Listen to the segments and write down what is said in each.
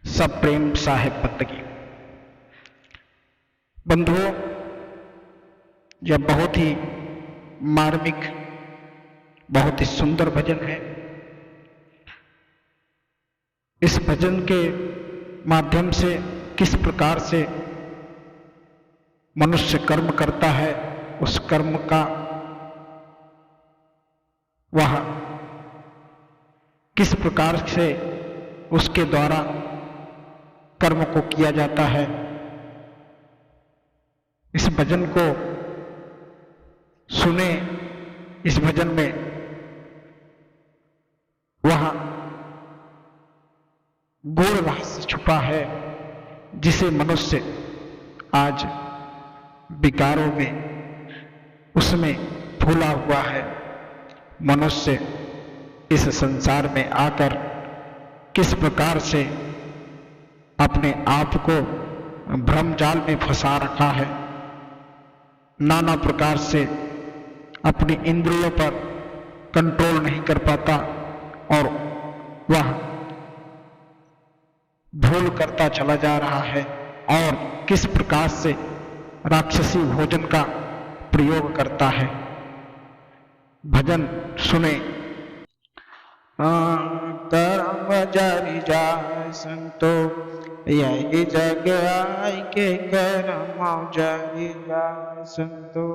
सब प्रेम साहेब बंदगी। बंधुओं, यह बहुत ही मार्मिक, बहुत ही सुंदर भजन है। इस भजन के माध्यम से किस प्रकार से मनुष्य कर्म करता है, उस कर्म का वह किस प्रकार से उसके द्वारा कर्म को किया जाता है, इस भजन को सुने। इस भजन में वह गूढ़ रहस्य छुपा है, जिसे मनुष्य आज विकारों में उसमें भूला हुआ है। मनुष्य इस संसार में आकर किस प्रकार से अपने आप को भ्रम जाल में फंसा रखा है, नाना प्रकार से अपनी इंद्रियों पर कंट्रोल नहीं कर पाता और वह भूल करता चला जा रहा है और किस प्रकार से राक्षसी भोजन का प्रयोग करता है। भजन सुने। कर्म जारी जाए संतो, यही जग आय के कर्म जारी जाए संतो।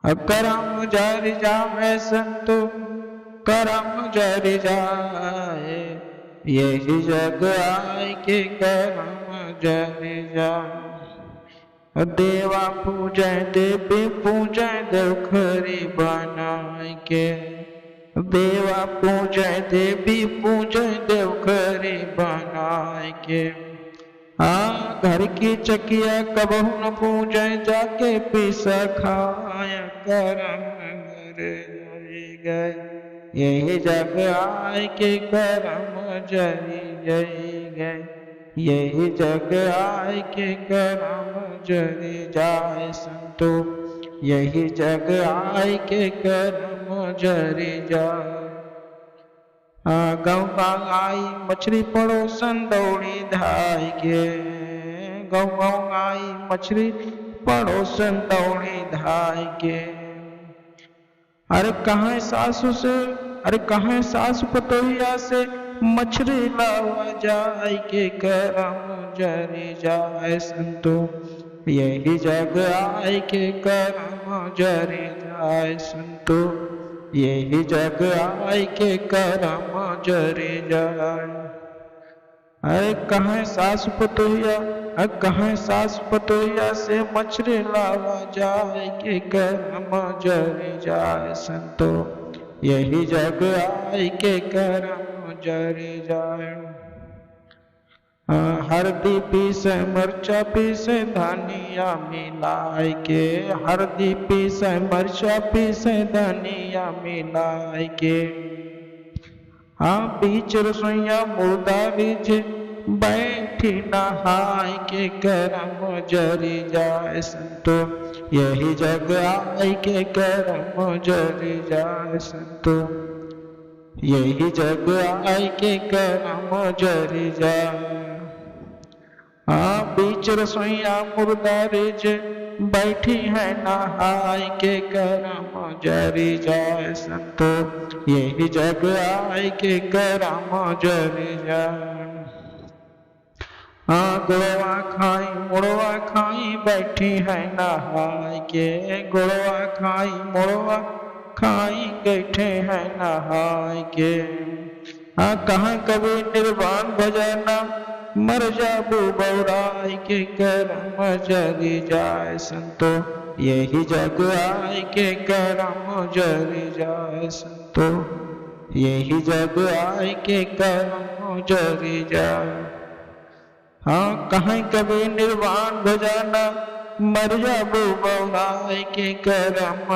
कर्म जारी जाए संतो, कर्म जारी जाए, यही जग आय के कर्म जारी जाए। देवा पूजय देवी पूजय देव खरी बनाए के, देवा पूजय देवी पूजय देव खरी बनाए के। घर की चकिया कबहू न पूजय, जाके पीसा खाया करम जरी गए। यही जग आय के कर्म जरी जरी गए, यही जग आय के कर्म जरी जाए संतो, यही जग आय के कर्म जरी जाए। गौ आई मछली पड़ोसन दौड़ी धाय के, गौ आई मछली पड़ोसन दौड़ी धाय के। अरे कहाँ सासू से, अरे कहाँ सासू पतोहिया से मछली लावा जाए के कर्म जरी जाए संतो, यही जग आय के कर्म जरी जाए संतो, यही जग आय के कर्म जरी जाए। अरे कहाँ सासु पतोहिया, अरे कहाँ सासु पतोहिया से मछली लावा जाए के कर्म जरी जाए संतो, यही जग आय के कर्म जरी जाए। हरदी पीसे मरचा पीसे धनिया मिलाए के, हरदी पीसे मरचा पीसे धनिया मिलाए के। बीच रसोइया मुर्दारी जे बैठी नहाय के कर्म जरी जाए संतो, यही जग आय के कर्म जरी जाए संतो, यही जग आय के कर्म जरी जाए। बीच रसोइया मुर्दारी जे बैठी है नहाय के कर्म जरी जाए संतो, यही जग आय के कर्म जरी जाए। गुड़वा खाई मुड़वा खाई बैठी है नहाय के, गुड़वा खाई मुड़वा खाई बैठे हैं नहाय के। कहाँ कभी निर्वाण भजना मर जाबू बौराय के कर्म जरी जाए संतो, यही जग आय के कर्म जरी जाए संतो, यही जग आय के कर्म जरी जाए। कहाँ कभी निर्वाण भजना मर जाबू बौराय के कर्म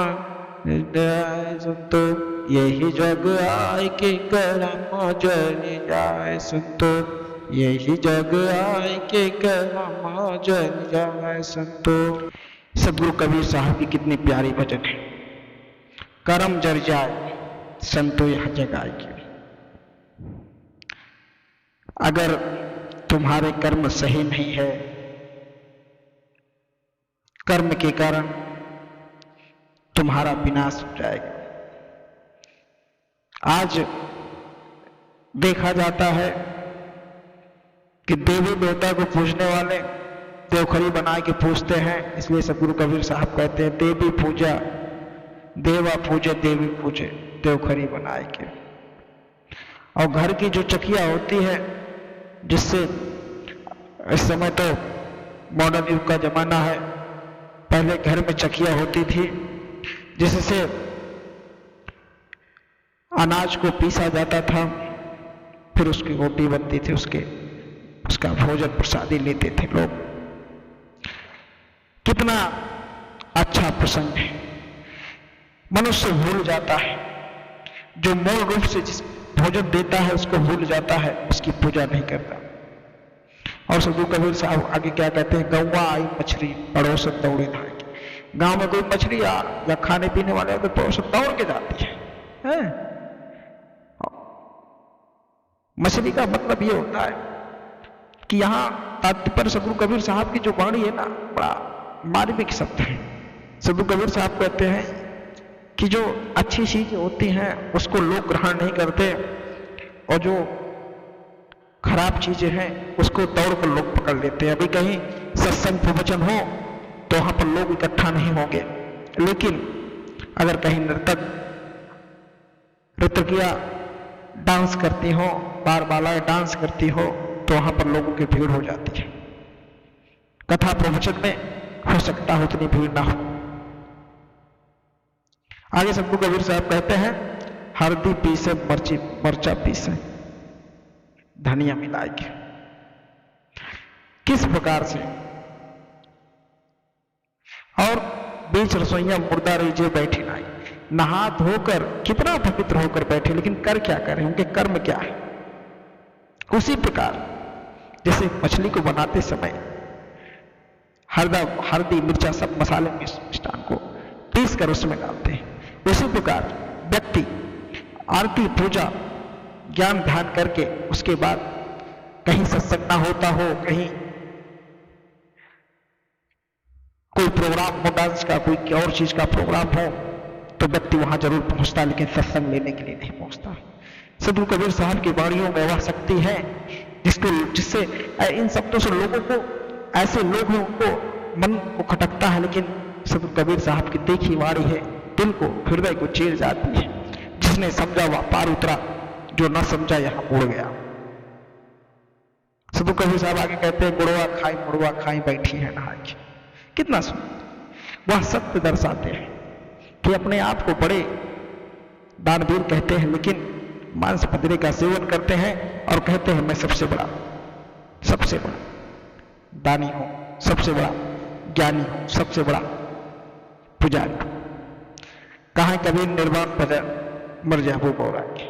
जाए संतो, यही जग आय के कर्म जरी जाए संतो, यही जग आय के कर्म जरी जाए संतो। सदगुरु कबीर साहब की कितनी प्यारी भजन है। कर्म जर जाए संतो यह जग आय के। अगर तुम्हारे कर्म सही नहीं है, कर्म के कारण तुम्हारा विनाश हो जाएगा। आज देखा जाता है कि देवी देवता को पूजने वाले देवखरी बना के पूजते हैं, इसलिए सतगुरु कबीर साहब कहते हैं देवी पूजा देवा पूजे देवी पूजे देवखरी बनाए के। और घर की जो चकिया होती है, जिससे इस समय तो मॉडर्न युग का जमाना है, पहले घर में चकिया होती थी जिससे अनाज को पीसा जाता था, फिर उसकी रोटी बनती थी, उसका भोजन प्रसादी लेते थे लोग। कितना अच्छा प्रसंग है। मनुष्य भूल जाता है, जो मूल रूप से जिस भोजन देता है उसको भूल जाता है, उसकी पूजा नहीं करता। और सतगुरु कबीर साहब आगे क्या कहते हैं, गौवा आई मछली पड़ोसन दौड़े धागे। गांव में कोई मछली या खाने पीने वाले हो तो पड़ोसन दौड़ के जाती है। मछली का मतलब ये होता है कि यहाँ तात्पर्य सतगुरु कबीर साहब की जो वाणी है ना, बड़ा मार्मिक शब्द है। सतगुरु कबीर साहब कहते हैं कि जो अच्छी चीजें होती हैं उसको लोग ग्रहण नहीं करते, और जो खराब चीजें हैं उसको दौड़ कर लोग पकड़ लेते हैं। अभी कहीं सत्संग प्रवचन हो तो वहां पर लोग इकट्ठा नहीं होंगे, लेकिन अगर कहीं नर्तकिया डांस करती हो, बार बालाएं डांस करती हो, तो वहां पर लोगों की भीड़ हो जाती है। कथा प्रवचन में हो सकता है उतनी भीड़ ना हो। आगे सतगुरु कबीर साहब कहते हैं हल्दी पीसे मर्चा पीसे धनिया मिलाए के। किस प्रकार से? और बीच रसोइया मुर्दा रही जे बैठी नाई, नहा धोकर कितना पवित्र होकर बैठे, लेकिन कर क्या करें, उनके कर्म क्या है। उसी प्रकार जैसे मछली को बनाते समय हल्दी मिर्चा सब मसाले मिष्टान को पीस कर उसमें डालते हैं, उसी प्रकार व्यक्ति आरती पूजा ज्ञान ध्यान करके उसके बाद कहीं सत्संग ना होता हो, कहीं कोई प्रोग्राम हो, डांस का कोई और चीज का प्रोग्राम हो, तो व्यक्ति वहां जरूर पहुंचता, लेकिन सत्संग लेने के लिए नहीं पहुंचता। सतगुरु कबीर साहब की वाणियों में वह शक्ति है जिससे इन शब्दों से लोगों को, ऐसे लोग हैं उनको मन को खटकता है, लेकिन सतगुरु कबीर साहब की देखी वाणी है, दिल को हृदय को चीर जाती है। जिसने समझा वह पार उतरा, जो न समझा यहां मुड़ गया। सतगुरु कबीर साहब आगे कहते हैं मुड़वा खाई बैठी है नहा के। कितना सुंदर वह सत्य दर्शाते हैं कि अपने आप को बड़े दानवीर कहते हैं, लेकिन मांस पतरे का सेवन करते हैं और कहते हैं मैं सबसे बड़ा दानी हूं, सबसे बड़ा ज्ञानी हूं, सबसे बड़ा पुजारी हूं। कहा कबीर निर्वाण भजन मर जाओ बौरा के।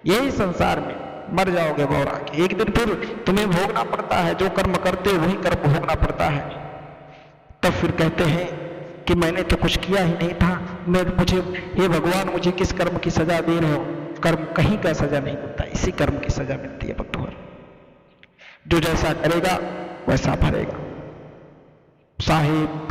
यही संसार में मर जाओगे बौरा के, एक दिन फिर तुम्हें भोगना पड़ता है, जो कर्म करते हो वही कर्म भोगना पड़ता है। तब फिर कहते हैं कि मैंने तो कुछ किया ही नहीं था, हे भगवान मुझे किस कर्म की सजा दे रहे हो। कर्म कहीं का सजा नहीं मिलता, इसी कर्म की सजा मिलती है बंधुवर। जो जैसा करेगा वैसा भरेगा। साहिब